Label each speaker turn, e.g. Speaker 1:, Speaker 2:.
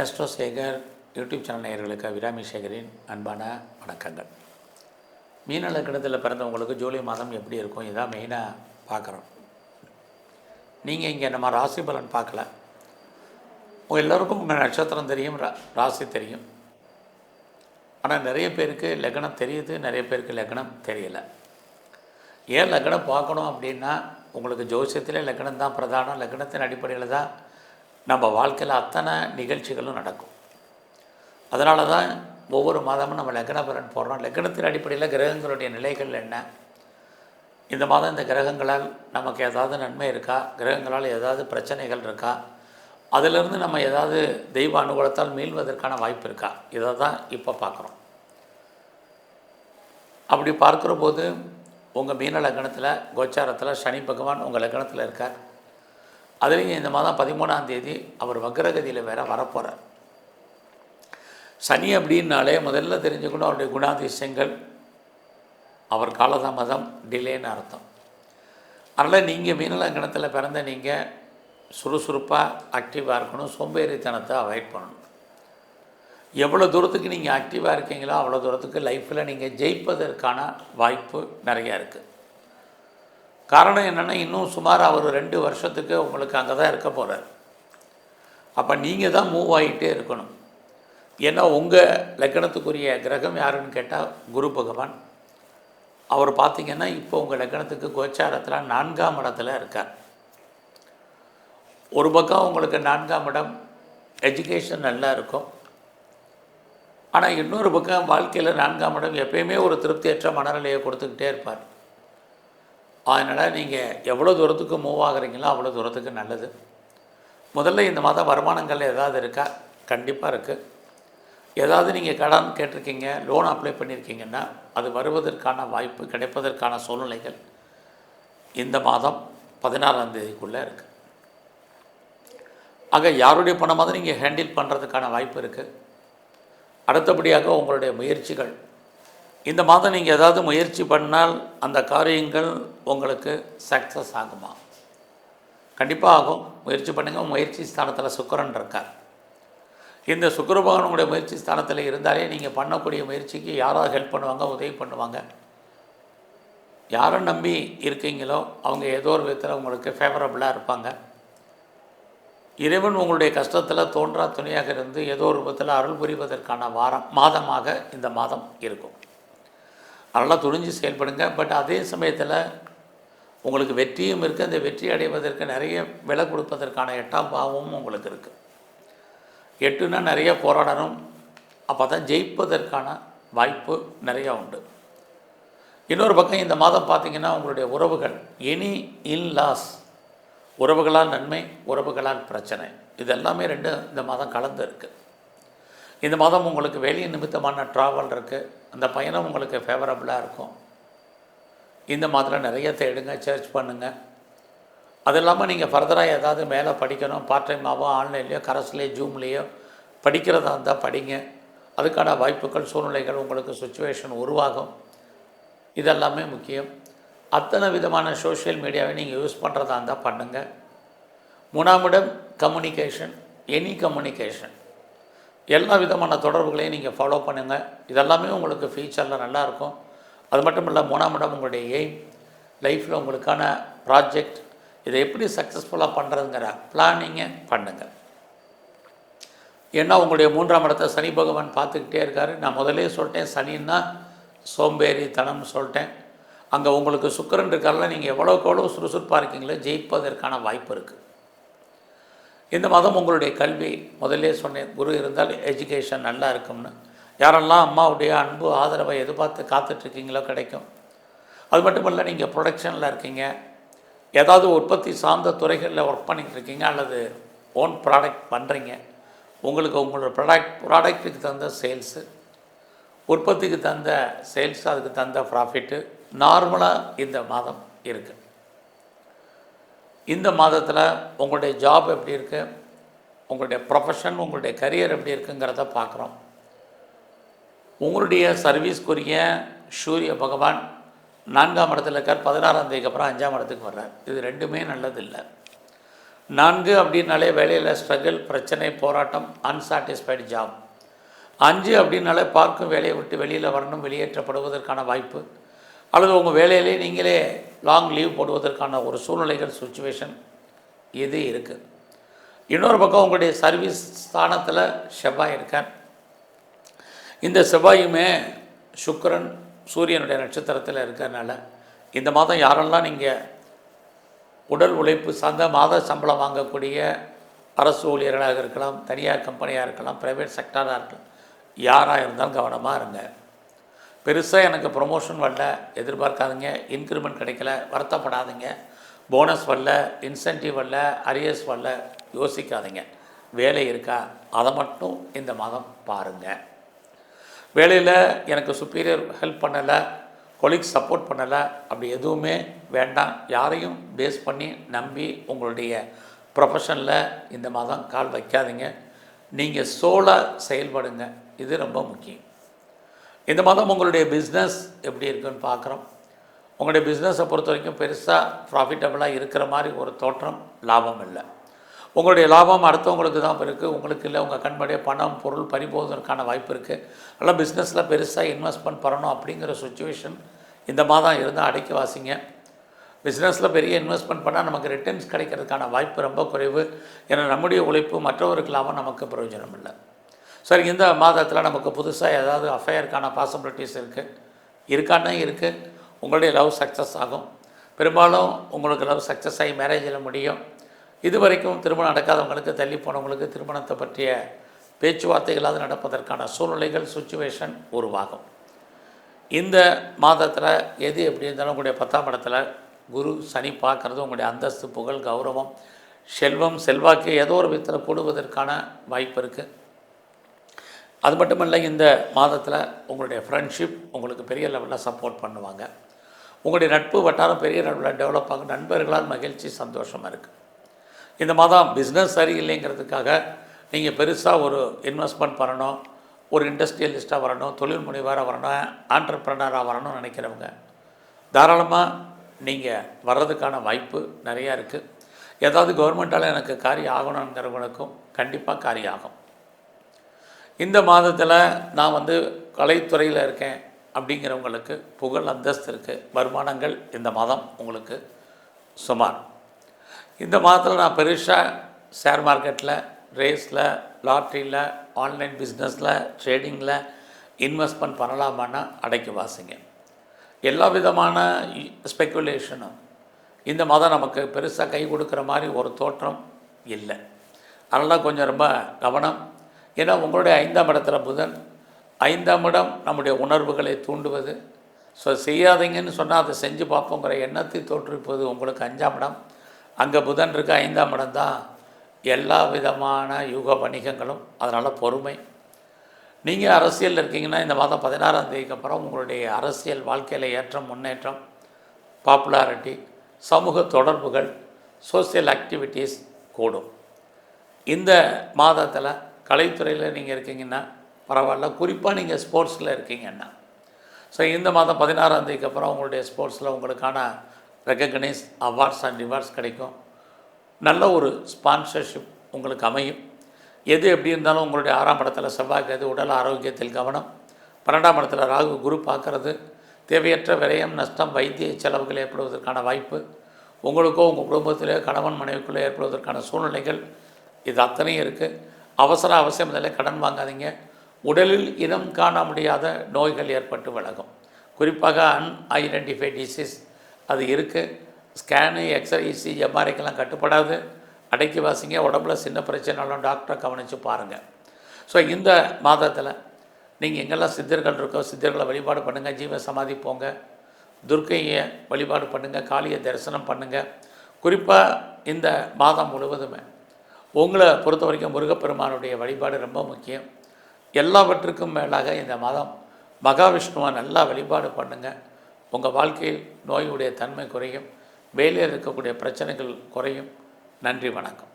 Speaker 1: Astro Sekar YouTube channel நேயர்களுக்கு அபிராமி சேகரின் அன்பான வணக்கங்கள். மீன லக்னத்தில் பிறந்தவங்களுக்கு ஜூலை மாதம் எப்படி இருக்கும் இதான் மெயினாக பார்க்குறோம். நீங்கள் இங்கே நம்ம ராசி பலன் பார்க்கல. உங்கள் எல்லோருக்கும் உங்கள் நட்சத்திரம் தெரியும், ராசி தெரியும். ஆனால் நிறைய பேருக்கு லக்னம் தெரியுது, நிறைய பேருக்கு லக்னம் தெரியலை. ஏன் லக்னம் பார்க்கணும் அப்படின்னா, உங்களுக்கு ஜோசியத்திலே லக்னம் தான் பிரதானம். லக்னத்தின் அடிப்படையில் தான் நம்ம வாழ்க்கையில் அத்தனை நிகழ்ச்சிகளும் நடக்கும். அதனால தான் ஒவ்வொரு மாதமும் நம்ம லக்ன பலன் போடுறோம். லக்னத்தின் அடிப்படையில் கிரகங்களுடைய நிலைகள் என்ன, இந்த மாதம் இந்த கிரகங்களால் நமக்கு ஏதாவது நன்மை இருக்கா, கிரகங்களால் ஏதாவது பிரச்சனைகள் இருக்கா, அதிலிருந்து நம்ம ஏதாவது தெய்வ அனுகூலத்தால் மீள்வதற்கான வாய்ப்பு இருக்கா, இதை தான் இப்போ பார்க்குறோம். அப்படி பார்க்குற போது உங்கள் மீன லக்னத்தில் கோச்சாரத்தில் சனி பகவான் உங்கள் லக்னத்தில் இருக்கார். அதுலேயும் இந்த மாதம் 13ஆம் தேதி அவர் வக்ரகதியில் வேற வரப்போகிறார். சனி அப்படின்னாலே முதல்ல தெரிஞ்சுக்கணும் அவருடைய குணாதிசயங்கள், அவர் காலதாமதம், டிலேன்னு அர்த்தம். அதனால் நீங்கள் மீன லக்னத்தில் பிறந்த நீங்கள் சுறுசுறுப்பாக ஆக்டிவாக இருக்கணும், சோம்பேறித்தனத்தை அவாய்ட் பண்ணணும். எவ்வளோ தூரத்துக்கு நீங்கள் ஆக்டிவாக இருக்கீங்களோ அவ்வளோ தூரத்துக்கு லைஃப்பில் நீங்கள் ஜெயிப்பதற்கான வாய்ப்பு நிறையா இருக்குது. காரணம் என்னென்னா, இன்னும் சுமார் அவர் 2 வருஷத்துக்கு உங்களுக்கு அங்கே தான் இருக்க போகிறார். அப்போ நீங்கள் தான் மூவ் ஆகிட்டே இருக்கணும். ஏன்னா உங்கள் லக்னத்துக்குரிய கிரகம் யாருன்னு கேட்டால் குரு பகவான். அவர் பார்த்திங்கன்னா இப்போ உங்கள் லக்னத்துக்கு கோச்சாரத்தில் 4ஆம் இடத்துல இருக்கார். ஒரு பக்கம் உங்களுக்கு 4ஆம் இடம் எஜுகேஷன் நல்லா இருக்கும். ஆனால் இன்னொரு பக்கம் வாழ்க்கையில் 4ஆம் இடம் எப்பயுமே ஒரு திருப்தியற்ற மனநிலையை கொடுத்துக்கிட்டே இருப்பார். அதனால் நீங்கள் எவ்வளோ தூரத்துக்கு மூவ் ஆகுறீங்களோ அவ்வளோ தூரத்துக்கு நல்லது. முதல்ல இந்த மாதம் வருமானங்கள் ஏதாவது இருக்கா? கண்டிப்பாக இருக்குது. ஏதாவது நீங்கள் கடன் கேட்டிருக்கீங்க, லோன் அப்ளை பண்ணியிருக்கீங்கன்னா அது வருவதற்கான வாய்ப்பு, கிடைப்பதற்கான சூழ்நிலைகள் இந்த மாதம் 16ஆம் தேதிக்குள்ளே இருக்குது. ஆக யாருடைய பணமாவது நீங்கள் ஹேண்டில் பண்ணுறதுக்கான வாய்ப்பு இருக்குது. அடுத்தபடியாக உங்களுடைய முயற்சிகள், இந்த மாதம் நீங்கள் ஏதாவது முயற்சி பண்ணால் அந்த காரியங்கள் உங்களுக்கு சக்ஸஸ் ஆகுமா? கண்டிப்பாக ஆகும். முயற்சி பண்ணுங்கள். முயற்சி ஸ்தானத்தில் சுக்கிரன் இருக்கார். இந்த சுக்கிர பகவானுடைய முயற்சி ஸ்தானத்தில் இருந்தாலே நீங்கள் பண்ணக்கூடிய முயற்சிக்கு யாராவது ஹெல்ப் பண்ணுவாங்க, உதவி பண்ணுவாங்க. யாரை நம்பி இருக்கீங்களோ அவங்க ஏதோ ஒரு விதத்தில் உங்களுக்கு ஃபேவரபுளாக இருப்பாங்க. இறைவன் உங்களுடைய கஷ்டத்தில் தோன்றா துணையாக இருந்து ஏதோ ஒரு விதத்தில் அருள் புரிவதற்கான மாதமாக இந்த மாதம் இருக்கும். அதெல்லாம் துணிஞ்சு செயல்படுங்க. பட் அதே சமயத்தில் உங்களுக்கு வெற்றியும் இருக்குது. அந்த வெற்றி அடைவதற்கு நிறைய விலை கொடுப்பதற்கான 8ஆம் பாவமும் உங்களுக்கு இருக்குது. 8னா நிறைய போராடணும். அப்போ தான் ஜெயிப்பதற்கான வாய்ப்பு நிறையா உண்டு. இன்னொரு பக்கம் இந்த மாதம் பார்த்திங்கன்னா உங்களுடைய உறவுகள், எனி இன்லாஸ், உறவுகளால் நன்மை, உறவுகளால் பிரச்சனை, இதெல்லாமே 2 இந்த மாதம் கலந்து இருக்குது. இந்த மாதம் உங்களுக்கு வேலை நிமித்தமான ட்ராவல் இருக்குது. அந்த பயணம் உங்களுக்கு ஃபேவரபுளாக இருக்கும். இந்த மாதத்தில் நிறைய தேடுங்க, சர்ச் பண்ணுங்கள். அது இல்லாமல் நீங்கள் ஃபர்தராக ஏதாவது மேலே படிக்கணும், பார்ட் டைமாவோ ஆன்லைன்லேயோ கரஸ்லேயோ ஜூம்லேயோ படிக்கிறதா இருந்தால் படிங்க. அதுக்கான வாய்ப்புகள், சூழ்நிலைகள், உங்களுக்கு சுச்சுவேஷன் உருவாகும். இதெல்லாமே முக்கியம். அத்தனை விதமான சோஷியல் மீடியாவை நீங்கள் யூஸ் பண்ணுறதா இருந்தால் பண்ணுங்கள். 3ஆம் இடம் கம்யூனிகேஷன், எனி கம்யூனிகேஷன், எல்லா விதமான தொடர்புகளையும் நீங்கள் ஃபாலோ பண்ணுங்கள். இதெல்லாமே உங்களுக்கு ஃபியூச்சரில் நல்லாயிருக்கும். அது மட்டும் இல்லை, 3ஆம் இடம் உங்களுடைய எய்ம், லைஃப்பில் உங்களுக்கான ப்ராஜெக்ட், இதை எப்படி சக்ஸஸ்ஃபுல்லாக பண்ணுறதுங்கிற பிளானிங்கை பண்ணுங்கள். ஏன்னா உங்களுடைய 3ஆம் இடத்தை சனி பகவான் பார்த்துக்கிட்டே இருக்கார். நான் முதலே சொல்லிட்டேன், சனின்னா சோம்பேறித்தனம் சொல்லிட்டேன். அங்கே உங்களுக்கு சுக்கிரன் இருக்கார்ல, நீங்கள் எவ்வளோக்கு எவ்வளோ சுறுசுறுப்பாக இருக்கீங்களோ ஜெயிப்பதற்கான வாய்ப்பு இருக்குது. இந்த மாதம் உங்களுடைய கல்வி, முதல்லே சொன்னேன், குரு இருந்தால் எஜுகேஷன் நல்லா இருக்கும்னு. யாரெல்லாம் அம்மாவுடைய அன்பு ஆதரவை எதிர்பார்த்து காத்துட்ருக்கீங்களோ கிடைக்கும். அது மட்டும் இல்லை, நீங்கள் ப்ரொடக்ஷனில் இருக்கீங்க, ஏதாவது உற்பத்தி சார்ந்த துறைகளில் ஒர்க் பண்ணிகிட்டு இருக்கீங்க, அல்லது ஓன் ப்ராடக்ட் பண்ணுறீங்க, உங்களுக்கு உங்களோட ப்ராடக்ட்டுக்கு தகுந்த சேல்ஸு, உற்பத்திக்கு தகுந்த சேல்ஸ், அதுக்கு தகுந்த ப்ராஃபிட்டு நார்மலாக இந்த மாதம் இருக்குது. இந்த மாதத்தில் உங்களுடைய ஜாப் எப்படி இருக்குது, உங்களுடைய ப்ரொஃபஷன், உங்களுடைய கரியர் எப்படி இருக்குங்கிறத பார்க்குறோம். உங்களுடைய சர்வீஸ்க்குரிய சூரிய பகவான் 4ஆம் இடத்துல இருக்கார். 16ஆம் தேதிக்கு அப்புறம் 5ஆம் இடத்துக்கு வர்றார். இது 2மே நல்லதில்லை. 4 அப்படின்னாலே வேலையில் ஸ்ட்ரகிள், பிரச்சனை, போராட்டம், அன்சாட்டிஸ்ஃபைடு ஜாப். 5 அப்படின்னாலே பார்க்கும் வேலையை விட்டு வெளியில் வரணும், வெளியேற்றப்படுவதற்கான வாய்ப்பு, அல்லது உங்கள் வேலையிலே நீங்களே லாங் லீவ் போடுவதற்கான ஒரு சூழ்நிலைகள், சுச்சுவேஷன் இது இருக்குது. இன்னொரு பக்கம் உங்களுடைய சர்வீஸ் ஸ்தானத்தில் செவ்வாய் இருக்கார். இந்த செவ்வாயுமே சுக்கிரன் சூரியனுடைய நட்சத்திரத்தில் இருக்கிறதுனால இந்த மாதம் யாரெல்லாம் நீங்கள் உடல் உழைப்பு சார்ந்த மாத சம்பளம் வாங்கக்கூடிய அரசு ஊழியர்களாக இருக்கலாம், தனியார் கம்பெனியாக இருக்கலாம், ப்ரைவேட் செக்டராக இருக்கலாம், யாராக இருந்தாலும் கவனமாக இருங்க. பெருசாக எனக்கு ப்ரொமோஷன் வரல எதிர்பார்க்காதீங்க, இன்க்ரிமெண்ட் கிடைக்கல வருத்தப்படாதீங்க, போனஸ் வரல, இன்சென்டிவ் வரல, அரியர்ஸ் வரல யோசிக்காதீங்க. வேலை இருக்கா அதை மட்டும் இந்த மாதம் பாருங்கள். வேலையில் எனக்கு சுப்பீரியர் ஹெல்ப் பண்ணலை, கொலீக்ஸ் சப்போர்ட் பண்ணலை, அப்படி எதுவுமே வேண்டாம். யாரையும் பேஸ் பண்ணி நம்பி உங்களுடைய ப்ரொஃபஷனில் இந்த மாதம் கால் வைக்காதீங்க. நீங்கள் சோலாக செயல்படுங்க, இது ரொம்ப முக்கியம். இந்த மாதம் உங்களுடைய பிஸ்னஸ் எப்படி இருக்குன்னு பார்க்குறோம். உங்களுடைய பிஸ்னஸை பொறுத்த வரைக்கும் பெருசாக ப்ராஃபிட்டபுளாக இருக்கிற மாதிரி ஒரு தோற்றம், லாபம் இல்லை. உங்களுடைய லாபம் அடுத்தவங்களுக்கு தான் இருக்குது, உங்களுக்கு இல்லை. உங்கள் கண்படியே பணம் பொருள் பறிபோவதற்கான வாய்ப்பு இருக்குது. அதனால் பிஸ்னஸில் பெருசாக இன்வெஸ்ட்மெண்ட் பண்ணணும் அப்படிங்கிற சுச்சுவேஷன் இந்த மாதம் இருந்தால் அடக்கி வாசிங்க. பிஸ்னஸில் பெரிய இன்வெஸ்ட்மெண்ட் பண்ணால் நமக்கு ரிட்டர்ன்ஸ் கிடைக்கிறதுக்கான வாய்ப்பு ரொம்ப குறைவு. ஏன்னா நம்முடைய உழைப்பு மற்றவருக்கு லாபம், நமக்கு பிரயோஜனம் இல்லை. சரி, இந்த மாதத்தில் நமக்கு புதுசாக ஏதாவது அஃபேருக்கான பாசிபிலிட்டிஸ் இருக்கானே இருக்குது. உங்களுடைய லவ் சக்ஸஸ் ஆகும். பெரும்பாலும் உங்களுக்கு லவ் சக்ஸஸ் ஆகி மேரேஜில் முடியும். இது வரைக்கும் திருமணம் நடக்காதவங்களுக்கு, தள்ளி போனவங்களுக்கு திருமணத்தை பற்றிய பேச்சுவார்த்தைகளாவது நடப்பதற்கான சூழ்நிலைகள், சுச்சுவேஷன் உருவாகும். இந்த மாதத்தில் எது எப்படி இருந்தாலும் உங்களுடைய 10ஆம் இடத்துல குரு சனி பார்க்குறது உங்களுடைய அந்தஸ்து, புகழ், கௌரவம், செல்வம், செல்வாக்கு ஏதோ ஒரு விதத்தில் கூடுவதற்கான வாய்ப்பு இருக்குது. அது மட்டுமல்ல, இந்த மாதத்தில் உங்களுடைய ஃப்ரெண்ட்ஷிப் உங்களுக்கு பெரிய லெவலில் சப்போர்ட் பண்ணுவாங்க. உங்களுடைய நட்பு வட்டாரம் பெரிய லெவலில் டெவலப் ஆகும். நண்பர்களால் மகிழ்ச்சி, சந்தோஷமாக இருக்குது. இந்த மாதம் பிஸ்னஸ் சரியில்லைங்கிறதுக்காக நீங்கள் பெருசாக ஒரு இன்வெஸ்ட்மெண்ட் பண்ணணும், ஒரு இண்டஸ்ட்ரியலிஸ்ட்டாக வரணும், தொழில் முனைவராக வரணும், ஆண்டர்ப்ரனராக வரணும்னு நினைக்கிறவங்க தாராளமாக நீங்கள் வர்றதுக்கான வாய்ப்பு நிறையா இருக்குது. ஏதாவது கவர்மெண்ட்டால் எனக்கு காரியம் ஆகணுங்கிறவங்களுக்கும் கண்டிப்பாக காரியம் ஆகும். இந்த மாதத்தில் நான் கலைத்துறையில் இருக்கேன் அப்படிங்கிறவங்களுக்கு புகழ், அந்தஸ்து இருக்குது. வருமானங்கள் இந்த மாதம் உங்களுக்கு சுமார். இந்த மாதத்தில் நான் பெருசாக ஷேர் மார்க்கெட்டில், ரேஸில், லாட்ரியில், ஆன்லைன் பிஸ்னஸில், ட்ரேடிங்கில் இன்வெஸ்ட்மெண்ட் பண்ணலாமான்னா அடக்கி வாசிங்க. எல்லா விதமான ஸ்பெக்குலேஷனும் இந்த மாதம் நமக்கு பெருசாக கை கொடுக்குற மாதிரி ஒரு தோற்றம் இல்லை. அதனால் கொஞ்சம் ரொம்ப கவனம். ஏன்னா உங்களுடைய 5ஆம் இடத்துல புதன், 5ஆம் இடம் நம்முடைய உணர்வுகளை தூண்டுவது. ஸோ செய்யாதீங்கன்னு சொன்னால் அதை செஞ்சு பார்ப்போங்கிற எண்ணத்தை தோற்றுவிப்பது உங்களுக்கு 5ஆம் இடம். அங்கே புதன் இருக்க 5ஆம் இடம் தான் எல்லா விதமான யுக வணிகங்களும். அதனால் பொறுமை. நீங்கள் அரசியலில் இருக்கீங்கன்னா இந்த மாதம் 16ஆம் தேதிக்கு அப்புறம் உங்களுடைய அரசியல் வாழ்க்கையில் ஏற்றம், முன்னேற்றம், பாப்புலாரிட்டி, சமூக தொடர்புகள், சோசியல் ஆக்டிவிட்டீஸ் கூடும். இந்த மாதத்தில் கலைத்துறையில் நீங்கள் இருக்கீங்கன்னா பரவாயில்ல. குறிப்பாக நீங்கள் ஸ்போர்ட்ஸில் இருக்கீங்கன்னா, ஸோ இந்த மாதம் 16ஆம் தேதிக்கு அப்புறம் உங்களுடைய ஸ்போர்ட்ஸில் உங்களுக்கான ரெக்கக்னைஸ், அவார்ட்ஸ் அண்ட் ரிவார்ட்ஸ் கிடைக்கும். நல்ல ஒரு ஸ்பான்சர்ஷிப் உங்களுக்கு அமையும். எது எப்படி இருந்தாலும் உங்களுடைய 6ஆம் இடத்துல செவ்வாய், கேது, உடல் ஆரோக்கியத்தில் கவனம். 12ஆம் இடத்துல ராகு, குரு பார்க்கறது. தேவையற்ற விரயம், நஷ்டம், வைத்திய செலவுகள் ஏற்படுவதற்கான வாய்ப்பு. உங்களுக்கோ உங்கள் குடும்பத்திலே கணவன் மனைவிக்குள்ளே ஏற்படுவதற்கான சூழ்நிலைகள் இது அத்தனையும் இருக்குது. அவசியம் இதில் கடன் வாங்காதீங்க. உடலில் இனம் காண முடியாத நோய்கள் ஏற்பட்டு விலகும். குறிப்பாக அன்ஐடென்டிஃபைட் டிசீஸ் அது இருக்குது. ஸ்கேனு, எக்ஸ்ரே, இசிஜி, எம்ஆர்ஐக்கெல்லாம் கட்டுப்படாது. அடக்கி வாசிங்க. உடம்புல சின்ன பிரச்சனைனாலும் டாக்டரை கவனித்து பாருங்கள். ஸோ இந்த மாதத்தில் நீங்கள் எங்கெல்லாம் சித்தர்கள் இருக்கோ சித்தர்களை வழிபாடு பண்ணுங்கள். ஜீவ சமாதி போங்க, துர்க்கையை வழிபாடு பண்ணுங்கள், காளியை தரிசனம் பண்ணுங்கள். குறிப்பாக இந்த மாதம் முழுவதுமே உங்களை பொறுத்த வரைக்கும் முருகப்பெருமானுடைய வழிபாடு ரொம்ப முக்கியம். எல்லாவற்றுக்கும் மேலாக இந்த மாதம் மகாவிஷ்ணுவை நல்லா வழிபாடு பண்ணுங்கள். உங்கள் வாழ்க்கையில் நோயுடைய தன்மை குறையும், வேலையில் இருக்கக்கூடிய பிரச்சனைகள் குறையும். நன்றி, வணக்கம்.